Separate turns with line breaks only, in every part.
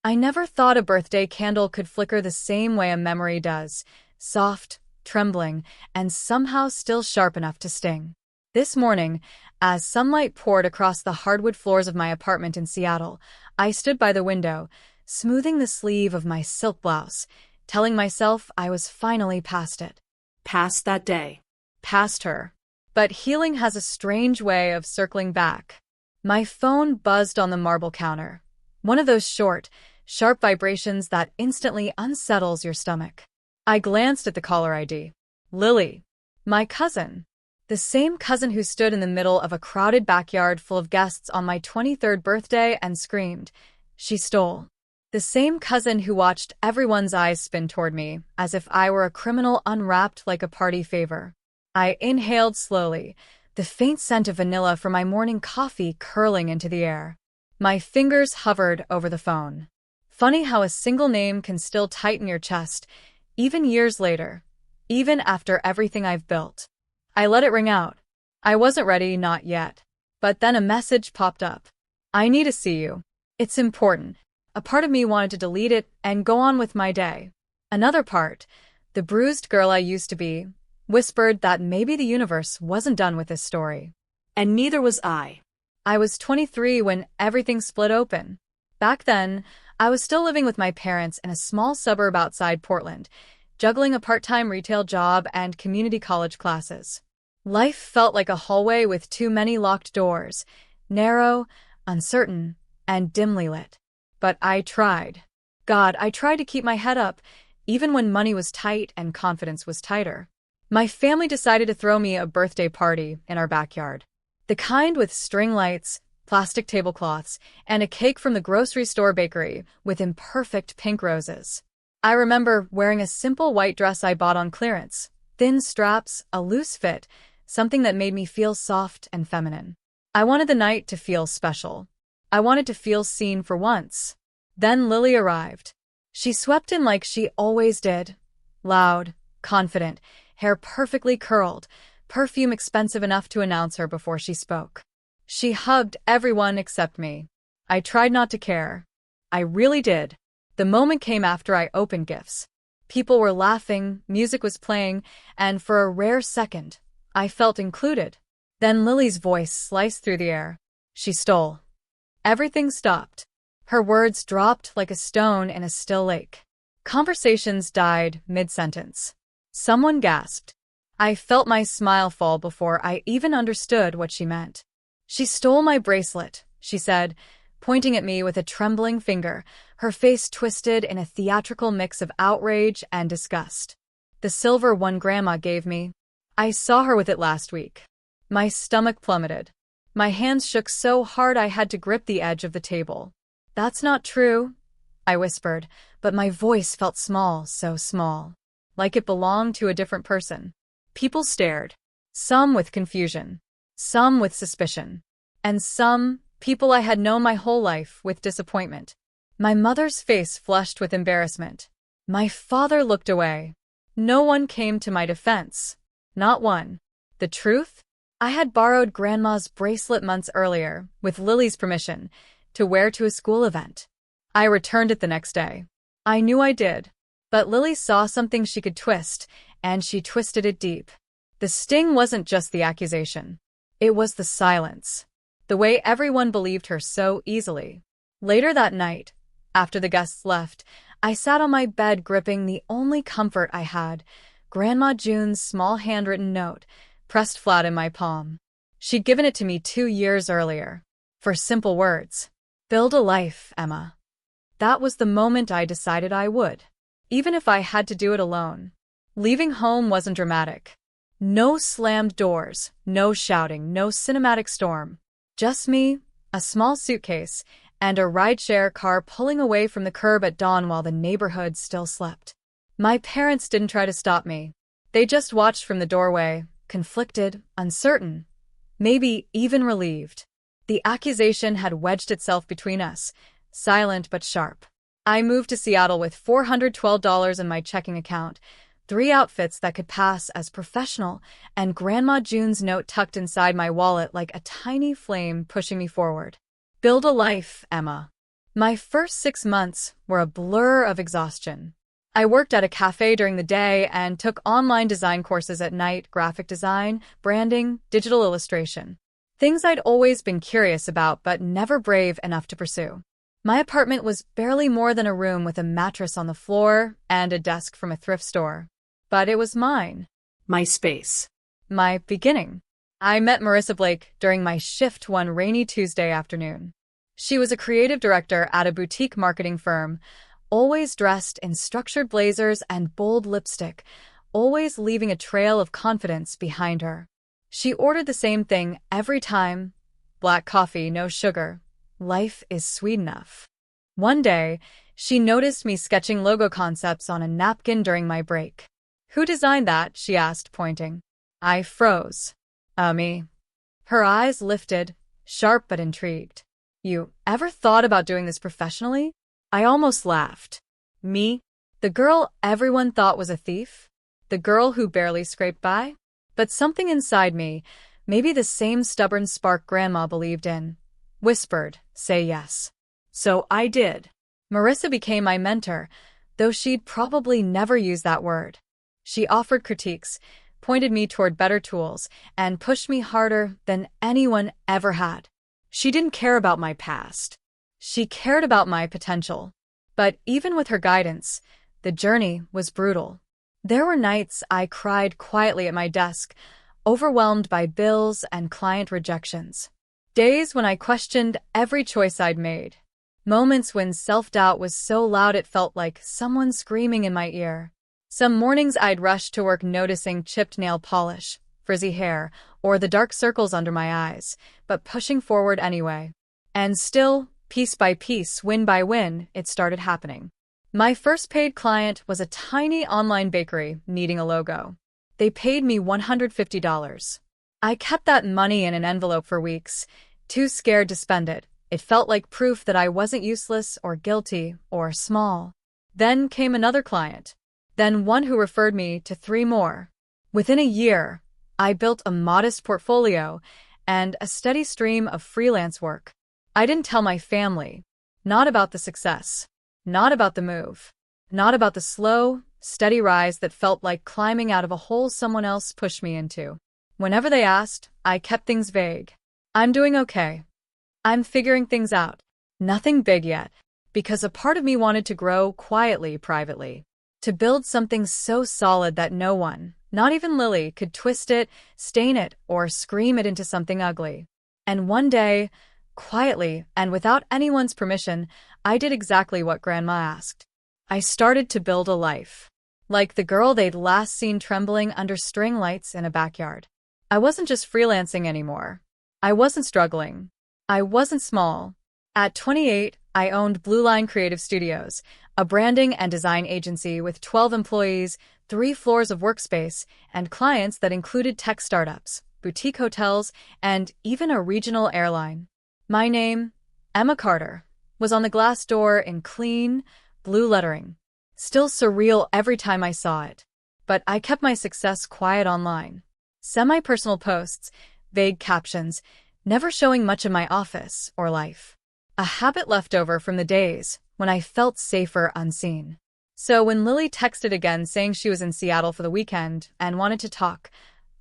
I never thought a birthday candle could flicker the same way a memory does, soft, trembling, and somehow still sharp enough to sting. This morning, as sunlight poured across the hardwood floors of my apartment in Seattle, I stood by the window, smoothing the sleeve of my silk blouse, telling myself I was finally past it.
Past that day.
Past her. But healing has a strange way of circling back. My phone buzzed on the marble counter. One of those short, sharp vibrations that instantly unsettles your stomach. I glanced at the caller ID. Lily. My cousin. The same cousin who stood in the middle of a crowded backyard full of guests on my 23rd birthday and screamed, "She stole." The same cousin who watched everyone's eyes spin toward me, as if I were a criminal unwrapped like a party favor. I inhaled slowly, the faint scent of vanilla from my morning coffee curling into the air. My fingers hovered over the phone. Funny how a single name can still tighten your chest, even years later, even after everything I've built. I let it ring out. I wasn't ready, not yet. But then a message popped up. "I need to see you. It's important." A part of me wanted to delete it and go on with my day. Another part, the bruised girl I used to be, whispered that maybe the universe wasn't done with this story.
And neither was I.
I was 23 when everything split open. Back then, I was still living with my parents in a small suburb outside Portland, juggling a part-time retail job and community college classes. Life felt like a hallway with too many locked doors, narrow, uncertain, and dimly lit. But I tried. God, I tried to keep my head up, even when money was tight and confidence was tighter. My family decided to throw me a birthday party in our backyard. The kind with string lights, plastic tablecloths, and a cake from the grocery store bakery with imperfect pink roses. I remember wearing a simple white dress I bought on clearance, thin straps, a loose fit, something that made me feel soft and feminine. I wanted the night to feel special. I wanted to feel seen for once. Then Lily arrived. She swept in like she always did. Loud, confident, hair perfectly curled, perfume expensive enough to announce her before she spoke. She hugged everyone except me. I tried not to care. I really did. The moment came after I opened gifts. People were laughing, music was playing, and for a rare second, I felt included. Then Lily's voice sliced through the air. "She stole." Everything stopped. Her words dropped like a stone in a still lake. Conversations died mid-sentence. Someone gasped. I felt my smile fall before I even understood what she meant. "She stole my bracelet," she said, pointing at me with a trembling finger, her face twisted in a theatrical mix of outrage and disgust. "The silver one Grandma gave me. I saw her with it last week." My stomach plummeted. My hands shook so hard I had to grip the edge of the table. "That's not true," I whispered, but my voice felt small, so small, like it belonged to a different person. People stared, some with confusion, some with suspicion, and some, people I had known my whole life, with disappointment. My mother's face flushed with embarrassment. My father looked away. No one came to my defense. Not one. The truth? I had borrowed Grandma's bracelet months earlier, with Lily's permission, to wear to a school event. I returned it the next day. I knew I did. But Lily saw something she could twist, and she twisted it deep. The sting wasn't just the accusation. It was the silence. The way everyone believed her so easily. Later that night, after the guests left, I sat on my bed gripping the only comfort I had, Grandma June's small handwritten note, pressed flat in my palm. She'd given it to me 2 years earlier. For simple words. "Build a life, Emma." That was the moment I decided I would. Even if I had to do it alone. Leaving home wasn't dramatic. No slammed doors, no shouting, no cinematic storm. Just me, a small suitcase, and a rideshare car pulling away from the curb at dawn while the neighborhood still slept. My parents didn't try to stop me. They just watched from the doorway, conflicted, uncertain, maybe even relieved. The accusation had wedged itself between us, silent but sharp. I moved to Seattle with $412 in my checking account, 3 outfits that could pass as professional, and Grandma June's note tucked inside my wallet like a tiny flame pushing me forward. "Build a life, Emma." My first 6 months were a blur of exhaustion. I worked at a cafe during the day and took online design courses at night: graphic design, branding, digital illustration. Things I'd always been curious about but never brave enough to pursue. My apartment was barely more than a room with a mattress on the floor and a desk from a thrift store. But it was mine.
My space.
My beginning. I met Marissa Blake during my shift one rainy Tuesday afternoon. She was a creative director at a boutique marketing firm, always dressed in structured blazers and bold lipstick, always leaving a trail of confidence behind her. She ordered the same thing every time: black coffee, no sugar. Life is sweet enough. One day, she noticed me sketching logo concepts on a napkin during my break. "Who designed that?" she asked, pointing. I froze. Me." Her eyes lifted, sharp but intrigued. "You ever thought about doing this professionally?" I almost laughed. Me? The girl everyone thought was a thief? The girl who barely scraped by? But something inside me, maybe the same stubborn spark Grandma believed in, whispered, "Say yes." So I did. Marissa became my mentor, though she'd probably never use that word. She offered critiques, pointed me toward better tools, and pushed me harder than anyone ever had. She didn't care about my past. She cared about my potential. But even with her guidance, the journey was brutal. There were nights I cried quietly at my desk, overwhelmed by bills and client rejections. Days when I questioned every choice I'd made. Moments when self-doubt was so loud it felt like someone screaming in my ear. Some mornings I'd rush to work noticing chipped nail polish, frizzy hair, or the dark circles under my eyes, but pushing forward anyway. And still, piece by piece, win by win, it started happening. My first paid client was a tiny online bakery needing a logo. They paid me $150. I kept that money in an envelope for weeks, too scared to spend it. It felt like proof that I wasn't useless or guilty or small. Then came another client. Then one who referred me to 3 more. Within a year, I built a modest portfolio and a steady stream of freelance work. I didn't tell my family. Not about the success. Not about the move. Not about the slow, steady rise that felt like climbing out of a hole someone else pushed me into. Whenever they asked, I kept things vague. "I'm doing okay. I'm figuring things out. Nothing big yet." Because a part of me wanted to grow quietly, privately. To build something so solid that no one, not even Lily, could twist it, stain it, or scream it into something ugly. And one day, quietly and without anyone's permission, I did exactly what Grandma asked. I started to build a life. Like the girl they'd last seen trembling under string lights in a backyard. I wasn't just freelancing anymore. I wasn't struggling. I wasn't small. At 28, I owned Blue Line Creative Studios, a branding and design agency with 12 employees, 3 floors of workspace, and clients that included tech startups, boutique hotels, and even a regional airline. My name, Emma Carter, was on the glass door in clean, blue lettering. Still surreal every time I saw it. But I kept my success quiet online. Semi-personal posts, vague captions, never showing much of my office or life. A habit left over from the days when I felt safer unseen. So when Lily texted again saying she was in Seattle for the weekend and wanted to talk,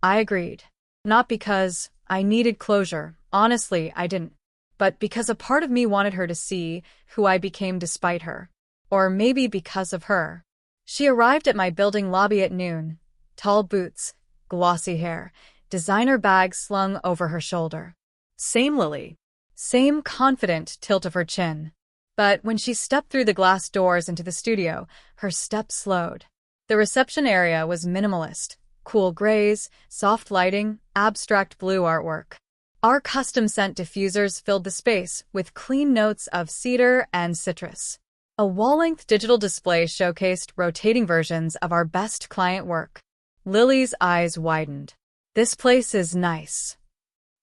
I agreed. Not because I needed closure, honestly, I didn't. But because a part of me wanted her to see who I became despite her. Or maybe because of her. She arrived at my building lobby at noon. Tall boots, glossy hair, designer bag slung over her shoulder. Same Lily. Same confident tilt of her chin. But when she stepped through the glass doors into the studio, her step slowed. The reception area was minimalist. Cool grays, soft lighting, abstract blue artwork. Our custom scent diffusers filled the space with clean notes of cedar and citrus. A wall-length digital display showcased rotating versions of our best client work. Lily's eyes widened. "This place is nice."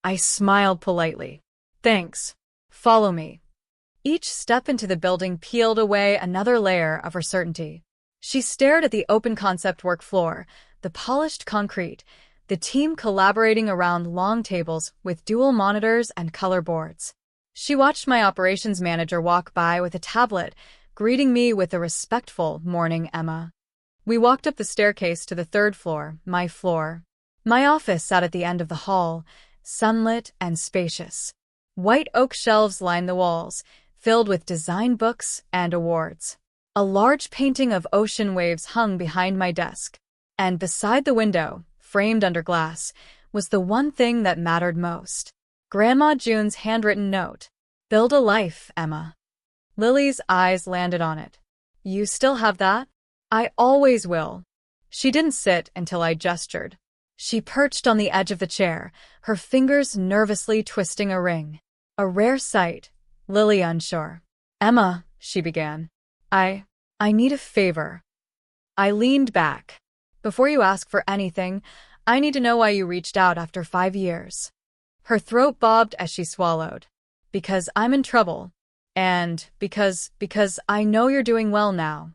I smiled politely. "Thanks. Follow me." Each step into the building peeled away another layer of her certainty. She stared at the open concept work floor, the polished concrete, the team collaborating around long tables with dual monitors and color boards. She watched my operations manager walk by with a tablet, greeting me with a respectful "Morning, Emma." We walked up the staircase to the third floor, my floor. My office sat at the end of the hall, sunlit and spacious. White oak shelves lined the walls, filled with design books and awards. A large painting of ocean waves hung behind my desk, and beside the window, framed under glass, was the one thing that mattered most. Grandma June's handwritten note. "Build a life, Emma." Lily's eyes landed on it. "You still have that?" "I always will." She didn't sit until I gestured. She perched on the edge of the chair, her fingers nervously twisting a ring. A rare sight, Lily unsure. "Emma," she began. I need a favor." I leaned back. "Before you ask for anything, I need to know why you reached out after 5 years." Her throat bobbed as she swallowed. "Because I'm in trouble. And because I know you're doing well now."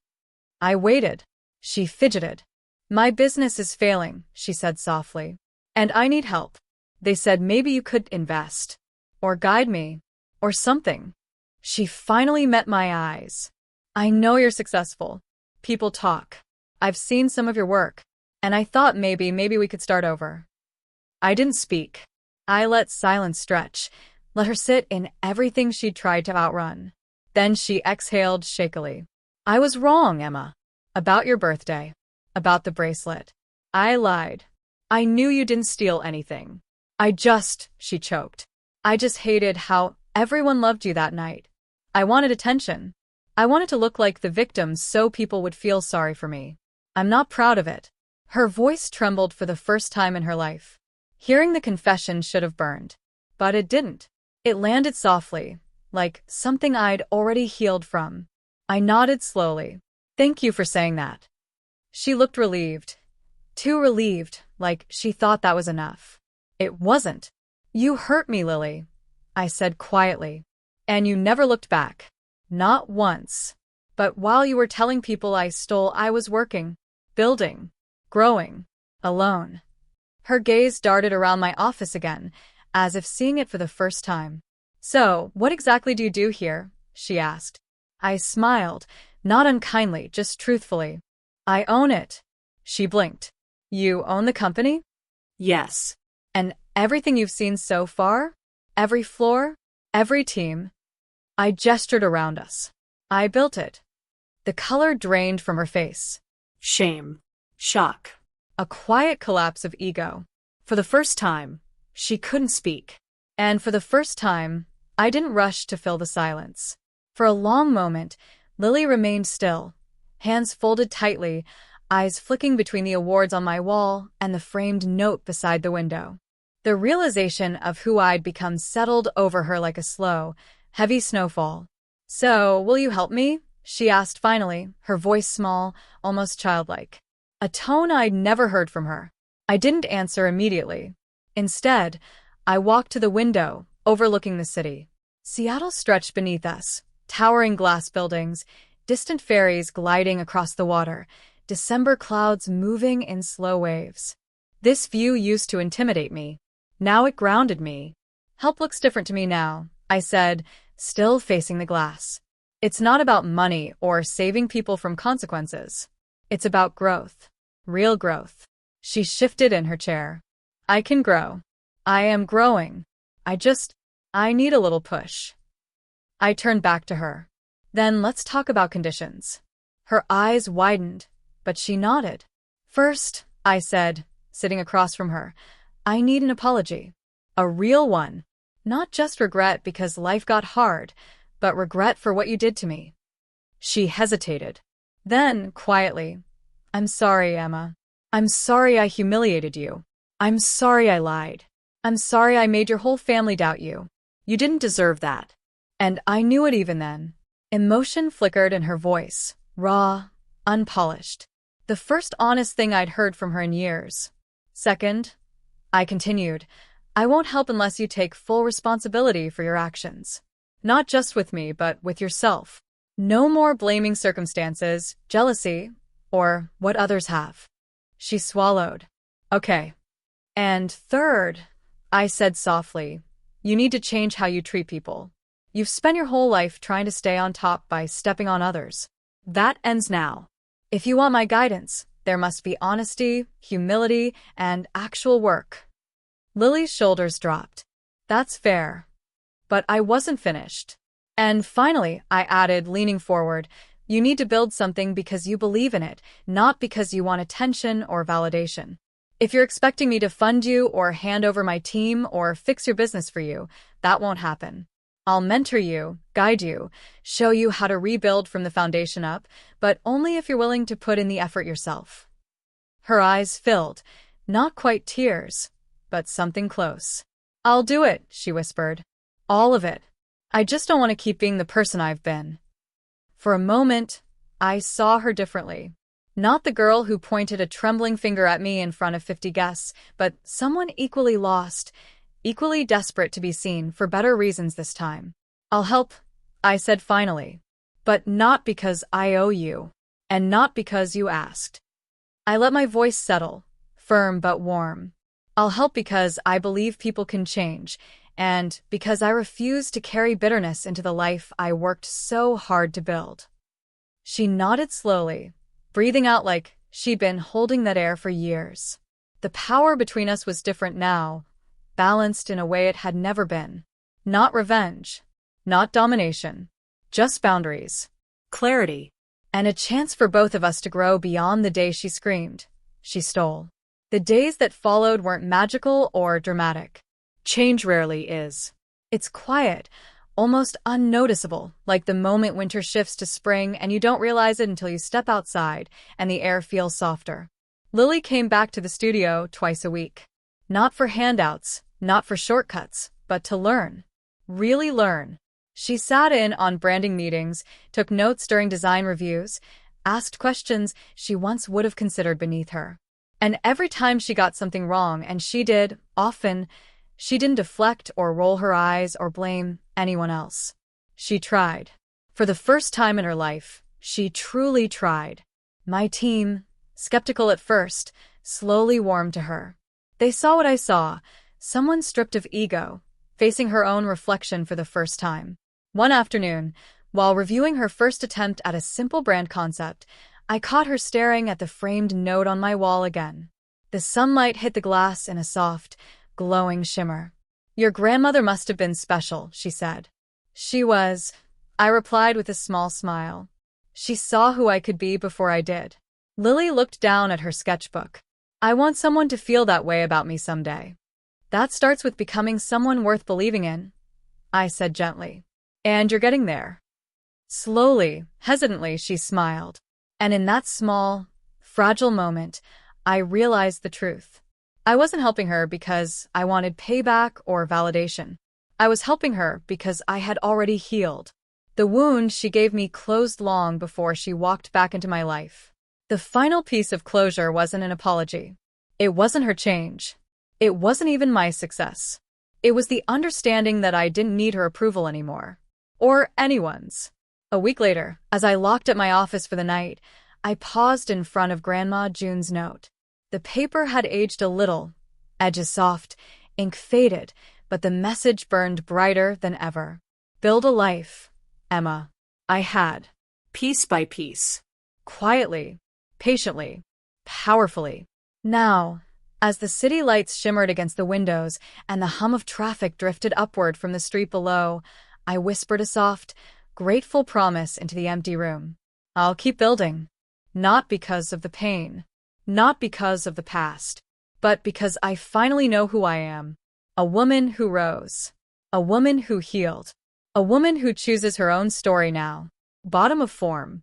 I waited. She fidgeted. "My business is failing," she said softly. "And I need help. They said maybe you could invest. Or guide me. Or something." She finally met my eyes. "I know you're successful. People talk. I've seen some of your work. And I thought maybe we could start over." I didn't speak. I let silence stretch, let her sit in everything she'd tried to outrun. Then she exhaled shakily. "I was wrong, Emma. About your birthday. About the bracelet. I lied. I knew you didn't steal anything. She choked. "I just hated how everyone loved you that night. I wanted attention. I wanted to look like the victim so people would feel sorry for me. I'm not proud of it." Her voice trembled for the first time in her life. Hearing the confession should have burned. But it didn't. It landed softly, like something I'd already healed from. I nodded slowly. "Thank you for saying that." She looked relieved. Too relieved, like she thought that was enough. It wasn't. "You hurt me, Lily," I said quietly. "And you never looked back. Not once. But while you were telling people I stole, I was working, building, growing, alone." Her gaze darted around my office again, as if seeing it for the first time. "So, what exactly do you do here?" she asked. I smiled, not unkindly, just truthfully. "I own it." She blinked. "You own the company?"
Yes.
"And everything you've seen so far? Every floor? Every team?" I gestured around us. "I built it." The color drained from her face.
Shame. Shock.
A quiet collapse of ego. For the first time, she couldn't speak. And for the first time, I didn't rush to fill the silence. For a long moment, Lily remained still, hands folded tightly, eyes flicking between the awards on my wall and the framed note beside the window. The realization of who I'd become settled over her like a slow, heavy snowfall. "So, will you help me?" she asked finally, her voice small, almost childlike. A tone I'd never heard from her. I didn't answer immediately. Instead, I walked to the window, overlooking the city. Seattle stretched beneath us, towering glass buildings, distant ferries gliding across the water, December clouds moving in slow waves. This view used to intimidate me. Now it grounded me. "Help looks different to me now," I said, still facing the glass. "It's not about money or saving people from consequences. It's about growth. Real growth." She shifted in her chair. "I can grow. I am growing. I need a little push." I turned back to her. "Then let's talk about conditions." Her eyes widened, but she nodded. "First," I said, sitting across from her, "I need an apology. A real one. Not just regret because life got hard, but regret for what you did to me." She hesitated. Then, quietly, "I'm sorry, Emma. I'm sorry I humiliated you. I'm sorry I lied. I'm sorry I made your whole family doubt you. You didn't deserve that." And I knew it even then. Emotion flickered in her voice, raw, unpolished. The first honest thing I'd heard from her in years. "Second," I continued, "I won't help unless you take full responsibility for your actions. Not just with me, but with yourself. No more blaming circumstances, jealousy, or what others have." She swallowed. "Okay." "And third," I said softly, "you need to change how you treat people. You've spent your whole life trying to stay on top by stepping on others. That ends now. If you want my guidance, there must be honesty, humility, and actual work. Lily's shoulders dropped. That's fair. But I wasn't finished. And finally, I added, leaning forward, you need to build something because you believe in it, not because you want attention or validation. If you're expecting me to fund you or hand over my team or fix your business for you, that won't happen. I'll mentor you, guide you, show you how to rebuild from the foundation up, but only if you're willing to put in the effort yourself. Her eyes filled, not quite tears, but something close. I'll do it, she whispered. All of it. I just don't want to keep being the person I've been. For a moment, I saw her differently. Not the girl who pointed a trembling finger at me in front of 50 guests, but someone equally lost, equally desperate to be seen for better reasons this time. I'll help, I said finally. But not because I owe you, and not because you asked. I let my voice settle, firm but warm. I'll help because I believe people can change, and because I refuse to carry bitterness into the life I worked so hard to build. She nodded slowly, breathing out like she'd been holding that air for years. The power between us was different now, balanced in a way it had never been. Not revenge, not domination, just boundaries,
Clarity.
and a chance for both of us to grow beyond the day she screamed, she stole. The days that followed weren't magical or dramatic.
Change rarely is.
It's quiet, almost unnoticeable, like the moment winter shifts to spring and you don't realize it until you step outside and the air feels softer. Lily came back to the studio twice a week. Not for handouts, not for shortcuts, but to learn. Really learn. She sat in on branding meetings, took notes during design reviews, asked questions she once would have considered beneath her. And every time she got something wrong, and she did, often, she didn't deflect or roll her eyes or blame anyone else. She tried. For the first time in her life, she truly tried. My team, skeptical at first, slowly warmed to her. They saw what I saw, someone stripped of ego, facing her own reflection for the first time. One afternoon, while reviewing her first attempt at a simple brand concept, I caught her staring at the framed note on my wall again. The sunlight hit the glass in a soft, glowing shimmer. Your grandmother must have been special, she said. She was, I replied with a small smile. She saw who I could be before I did. Lily looked down at her sketchbook. I want someone to feel that way about me someday. That starts with becoming someone worth believing in, I said gently. And you're getting there. Slowly, hesitantly, she smiled. And in that small, fragile moment, I realized the truth. I wasn't helping her because I wanted payback or validation. I was helping her because I had already healed. The wound she gave me closed long before she walked back into my life. The final piece of closure wasn't an apology. It wasn't her change. It wasn't even my success. It was the understanding that I didn't need her approval anymore. Or anyone's. A week later, as I locked up my office for the night, I paused in front of Grandma June's note. The paper had aged a little, edges soft, ink faded, but the message burned brighter than ever. Build a life, Emma. I had.
Piece by piece.
Quietly, patiently, powerfully. Now, as the city lights shimmered against the windows and the hum of traffic drifted upward from the street below, I whispered a soft, grateful promise into the empty room. I'll keep building. Not because of the pain. Not because of the past. But because I finally know who I am. A woman who rose. A woman who healed. A woman who chooses her own story now. Bottom of form.